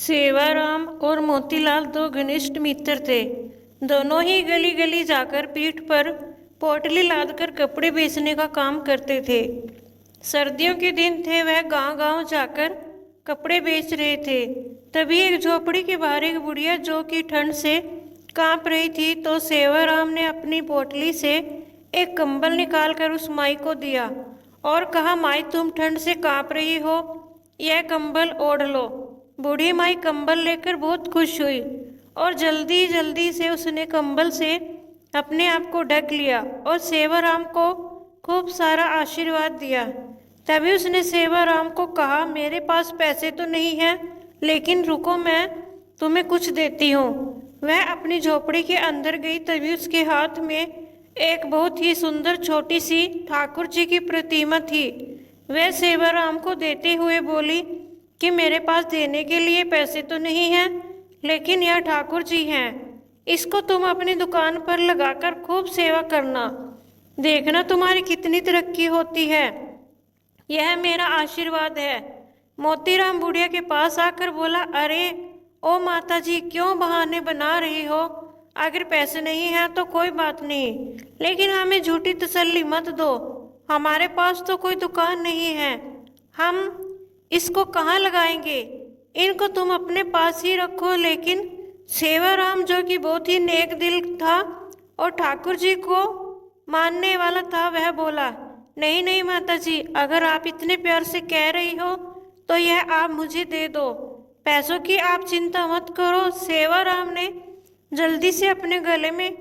सेवाराम और मोतीलाल दो घनिष्ठ मित्र थे। दोनों ही गली गली जाकर पीठ पर पोटली लादकर कपड़े बेचने का काम करते थे। सर्दियों के दिन थे, वह गांव गांव जाकर कपड़े बेच रहे थे। तभी एक झोपड़ी के बाहर एक बुढ़िया जो कि ठंड से कांप रही थी, तो सेवाराम ने अपनी पोटली से एक कंबल निकालकर उस माई को दिया और कहा, माई तुम ठंड से कांप रही हो, यह कंबल ओढ़ लो। बूढ़ी माई कंबल लेकर बहुत खुश हुई और जल्दी जल्दी से उसने कंबल से अपने आप को ढक लिया और सेवाराम को खूब सारा आशीर्वाद दिया। तभी उसने सेवाराम को कहा, मेरे पास पैसे तो नहीं हैं, लेकिन रुको मैं तुम्हें कुछ देती हूँ। वह अपनी झोपड़ी के अंदर गई। तभी उसके हाथ में एक बहुत ही सुंदर छोटी सी ठाकुर जी की प्रतिमा थी। वह सेवाराम को देते हुए बोली कि मेरे पास देने के लिए पैसे तो नहीं हैं, लेकिन यह ठाकुर जी हैं, इसको तुम अपनी दुकान पर लगाकर खूब सेवा करना, देखना तुम्हारी कितनी तरक्की होती है, यह मेरा आशीर्वाद है। मोतीराम बुढ़िया के पास आकर बोला, अरे ओ माता जी, क्यों बहाने बना रही हो? अगर पैसे नहीं हैं तो कोई बात नहीं, लेकिन हमें झूठी तसल्ली मत दो। हमारे पास तो कोई दुकान नहीं है, हम इसको कहाँ लगाएंगे? इनको तुम अपने पास ही रखो। लेकिन सेवाराम, जो कि बहुत ही नेक दिल था और ठाकुर जी को मानने वाला था, वह बोला, नहीं नहीं माता जी, अगर आप इतने प्यार से कह रही हो तो यह आप मुझे दे दो, पैसों की आप चिंता मत करो। सेवाराम ने जल्दी से अपने गले में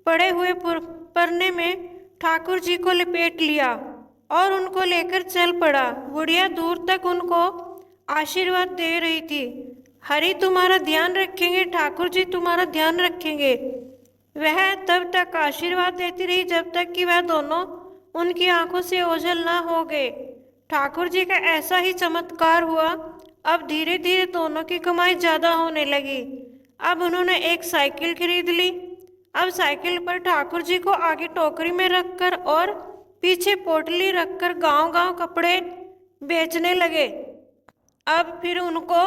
पड़े हुए परने में ठाकुर जी को लपेट लिया और उनको लेकर चल पड़ा। बुढ़िया दूर तक उनको आशीर्वाद दे रही थी, हरि तुम्हारा ध्यान रखेंगे, ठाकुर जी तुम्हारा ध्यान रखेंगे। वह तब तक आशीर्वाद देती रही जब तक कि वह दोनों उनकी आंखों से ओझल ना हो गए। ठाकुर जी का ऐसा ही चमत्कार हुआ। अब धीरे धीरे दोनों की कमाई ज्यादा होने लगी। अब उन्होंने एक साइकिल खरीद ली। अब साइकिल पर ठाकुर जी को आगे टोकरी में रखकर और पीछे पोटली रखकर गांव गांव कपड़े बेचने लगे। अब फिर उनको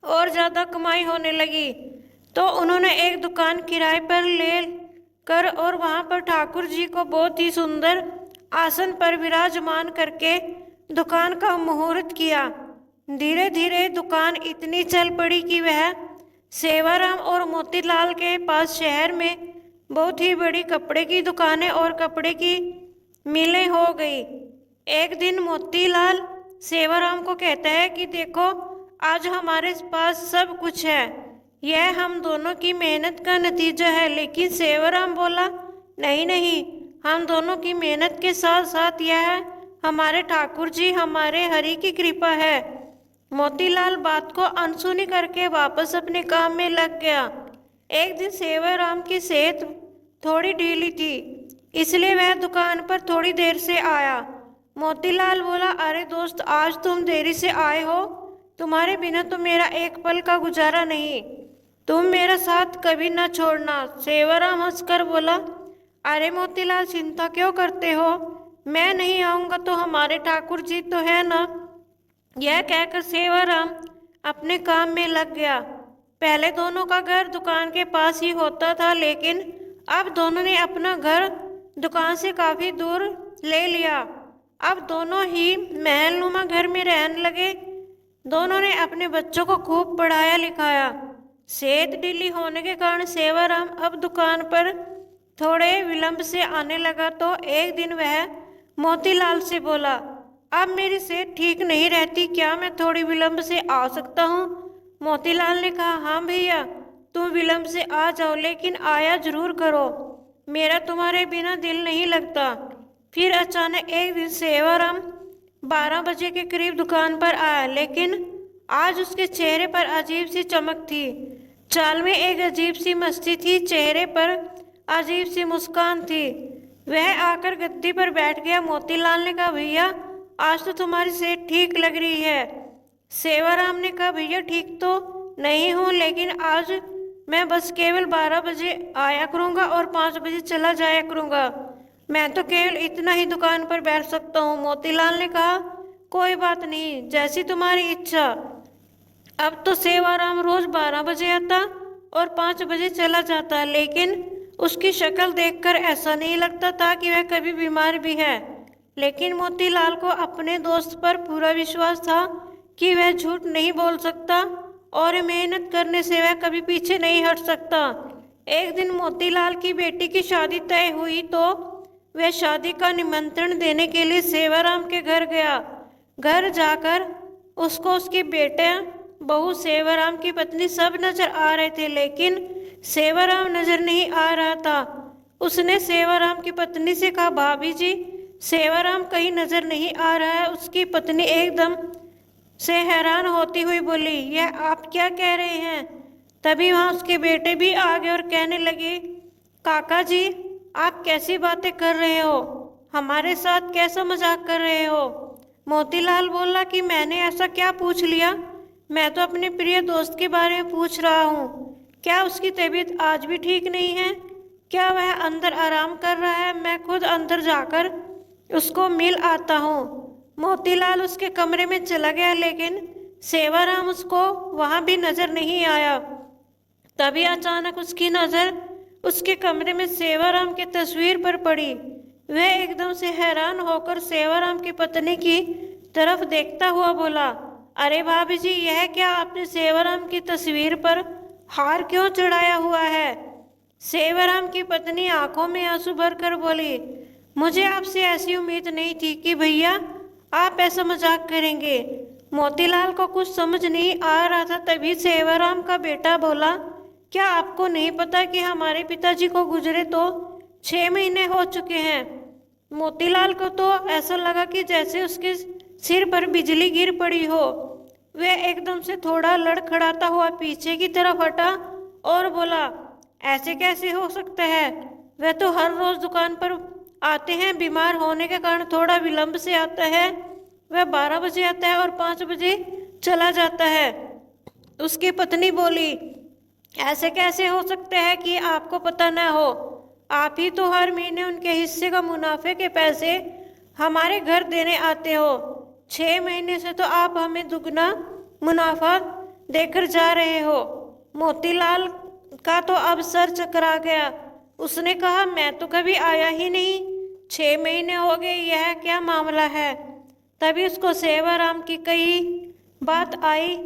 और ज़्यादा कमाई होने लगी, तो उन्होंने एक दुकान किराए पर ले कर और वहाँ पर ठाकुर जी को बहुत ही सुंदर आसन पर विराजमान करके दुकान का मुहूर्त किया। धीरे धीरे दुकान इतनी चल पड़ी कि वह सेवाराम और मोतीलाल के पास शहर में बहुत ही बड़ी कपड़े की दुकानें और कपड़े की मिलें हो गई। एक दिन मोतीलाल सेवाराम को कहता है कि देखो, आज हमारे पास सब कुछ है, यह हम दोनों की मेहनत का नतीजा है। लेकिन सेवाराम बोला, नहीं नहीं, हम दोनों की मेहनत के साथ साथ यह हमारे ठाकुर जी, हमारे हरि की कृपा है। मोतीलाल बात को अनसुनी करके वापस अपने काम में लग गया। एक दिन सेवाराम की सेहत थोड़ी ढीली थी, इसलिए वह दुकान पर थोड़ी देर से आया। मोतीलाल बोला, अरे दोस्त, आज तुम देरी से आए हो, तुम्हारे बिना तो मेरा एक पल का गुजारा नहीं, तुम मेरा साथ कभी न छोड़ना। सेवाराम हंसकर बोला, अरे मोतीलाल, चिंता क्यों करते हो, मैं नहीं आऊँगा तो हमारे ठाकुर जी तो है ना। यह कहकर सेवाराम अपने काम में लग गया। पहले दोनों का घर दुकान के पास ही होता था, लेकिन अब दोनों ने अपना घर दुकान से काफ़ी दूर ले लिया। अब दोनों ही महलनुमा घर में रहने लगे। दोनों ने अपने बच्चों को खूब पढ़ाया लिखाया। सेहत ढीली होने के कारण सेवाराम अब दुकान पर थोड़े विलंब से आने लगा। तो एक दिन वह मोतीलाल से बोला, अब मेरी सेहत ठीक नहीं रहती, क्या मैं थोड़ी विलंब से आ सकता हूँ? मोतीलाल ने कहा, हाँ भैया, तुम विलंब से आ जाओ, लेकिन आया जरूर करो, मेरा तुम्हारे बिना दिल नहीं लगता। फिर अचानक एक दिन सेवाराम 12 बजे के करीब दुकान पर आया, लेकिन आज उसके चेहरे पर अजीब सी चमक थी, चाल में एक अजीब सी मस्ती थी, चेहरे पर अजीब सी मुस्कान थी। वह आकर गद्दी पर बैठ गया। मोतीलाल ने कहा, भैया, आज तो तुम्हारी सेहत ठीक लग रही है। सेवाराम ने कहा, भैया, ठीक तो नहीं हूँ, लेकिन आज मैं बस केवल 12 बजे आया करूँगा और 5 बजे चला जाया करूँगा, मैं तो केवल इतना ही दुकान पर बैठ सकता हूँ। मोतीलाल ने कहा, कोई बात नहीं, जैसी तुम्हारी इच्छा। अब तो सेवाराम रोज 12 बजे आता और 5 बजे चला जाता, लेकिन उसकी शक्ल देखकर ऐसा नहीं लगता था कि वह कभी बीमार भी है। लेकिन मोतीलाल को अपने दोस्त पर पूरा विश्वास था कि वह झूठ नहीं बोल सकता और मेहनत करने से वह कभी पीछे नहीं हट सकता। एक दिन मोतीलाल की बेटी की शादी तय हुई तो वह शादी का निमंत्रण देने के लिए सेवाराम के घर गया। घर जाकर उसको उसके बेटे, बहू, सेवाराम की पत्नी सब नजर आ रहे थे, लेकिन सेवाराम नजर नहीं आ रहा था। उसने सेवाराम की पत्नी से कहा, भाभी जी, सेवाराम कहीं नजर नहीं आ रहा है। उसकी पत्नी एकदम से हैरान होती हुई बोली, यह आप क्या कह रहे हैं? तभी वहां उसके बेटे भी आ गए और कहने लगे, काका जी, आप कैसी बातें कर रहे हो? हमारे साथ कैसा मजाक कर रहे हो? मोतीलाल बोला कि मैंने ऐसा क्या पूछ लिया? मैं तो अपने प्रिय दोस्त के बारे में पूछ रहा हूँ। क्या उसकी तबीयत आज भी ठीक नहीं है? क्या वह अंदर आराम कर रहा है? मैं खुद अंदर जाकर उसको मिल आता हूँ। मोतीलाल उसके कमरे में चला गया, लेकिन सेवाराम उसको वहां भी नजर नहीं आया। तभी अचानक उसकी नजर उसके कमरे में सेवाराम की तस्वीर पर पड़ी। वह एकदम से हैरान होकर सेवाराम की पत्नी की तरफ देखता हुआ बोला, अरे भाभी जी, यह क्या आपने सेवाराम की तस्वीर पर हार क्यों चढ़ाया हुआ है? सेवाराम की पत्नी आंखों में आंसू भरकर बोली, मुझे आपसे ऐसी उम्मीद नहीं थी कि भैया आप ऐसा मजाक करेंगे। मोतीलाल को कुछ समझ नहीं आ रहा था। तभी सेवाराम का बेटा बोला, क्या आपको नहीं पता कि हमारे पिताजी को गुजरे तो 6 महीने हो चुके हैं? मोतीलाल को तो ऐसा लगा कि जैसे उसके सिर पर बिजली गिर पड़ी हो। वह एकदम से थोड़ा लड़खड़ाता हुआ पीछे की तरफ हटा और बोला, ऐसे कैसे हो सकता है? वह तो हर रोज दुकान पर आते हैं, बीमार होने के कारण थोड़ा विलंब से आता है। वह 12 बजे आता है और 5 बजे चला जाता है। उसकी पत्नी बोली, ऐसे कैसे हो सकता है कि आपको पता न हो? आप ही तो हर महीने उनके हिस्से का मुनाफे के पैसे हमारे घर देने आते हो। 6 महीने से तो आप हमें दुगना मुनाफा देकर जा रहे हो। मोतीलाल का तो अब सर चकरा गया। उसने कहा, मैं तो कभी आया ही नहीं, 6 महीने हो गए, यह क्या मामला है? तभी उसको सेवाराम की कई बात आई।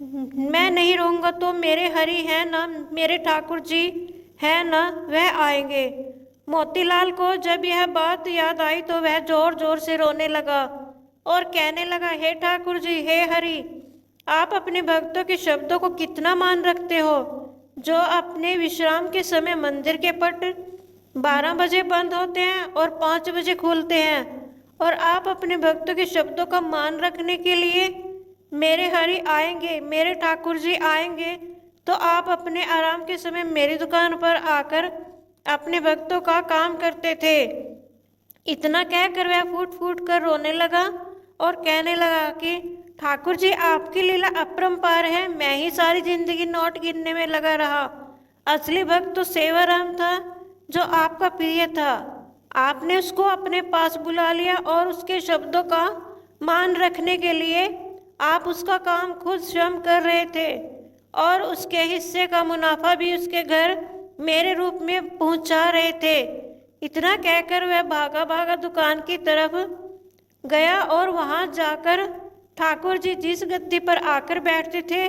मैं नहीं रहूँगा तो मेरे हरि है ना, मेरे ठाकुर जी है ना, वह आएंगे। मोतीलाल को जब यह बात याद आई तो वह जोर जोर से रोने लगा और कहने लगा, हे ठाकुर जी, हे हरि, आप अपने भक्तों के शब्दों को कितना मान रखते हो, जो अपने विश्राम के समय मंदिर के पट 12 बजे बंद होते हैं और 5 बजे खुलते हैं, और आप अपने भक्तों के शब्दों का मान रखने के लिए मेरे हरि आएंगे, मेरे ठाकुर जी आएंगे, तो आप अपने आराम के समय मेरी दुकान पर आकर अपने भक्तों का काम करते थे। इतना कहकर वह फूट फूट कर रोने लगा और कहने लगा कि ठाकुर जी, आपकी लीला अपरंपार है। मैं ही सारी जिंदगी नोट गिनने में लगा रहा। असली भक्त तो सेवाराम था, जो आपका प्रिय था। आपने उसको अपने पास बुला लिया और उसके शब्दों का मान रखने के लिए आप उसका काम खुद स्वयं कर रहे थे, और उसके हिस्से का मुनाफा भी उसके घर मेरे रूप में पहुंचा रहे थे। इतना कहकर वह भागा भागा दुकान की तरफ गया और वहां जाकर ठाकुर जी जिस गद्दी पर आकर बैठते थे,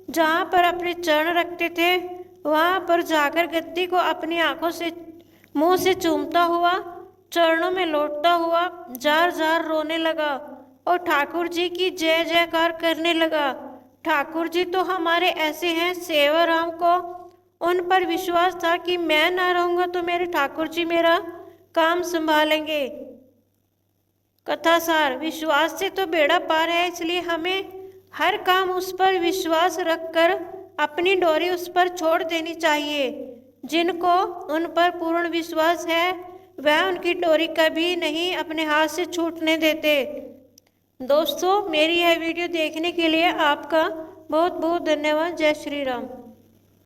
जहां पर अपने चरण रखते थे, वहां पर जाकर गद्दी को अपनी आंखों से मुंह से चूमता हुआ, चरणों में लौटता हुआ जार जार रोने लगा और ठाकुर जी की जय जयकार करने लगा। ठाकुर जी तो हमारे ऐसे हैं, सेवाराम को उन पर विश्वास था कि मैं ना रहूँगा तो मेरे ठाकुर जी मेरा काम संभालेंगे। कथासार, विश्वास से तो बेड़ा पार है, इसलिए हमें हर काम उस पर विश्वास रखकर अपनी डोरी उस पर छोड़ देनी चाहिए। जिनको उन पर पूर्ण विश्वास है, वह उनकी डोरी कभी नहीं अपने हाथ से छूटने देते। दोस्तों, मेरी यह वीडियो देखने के लिए आपका बहुत बहुत धन्यवाद। जय श्री राम।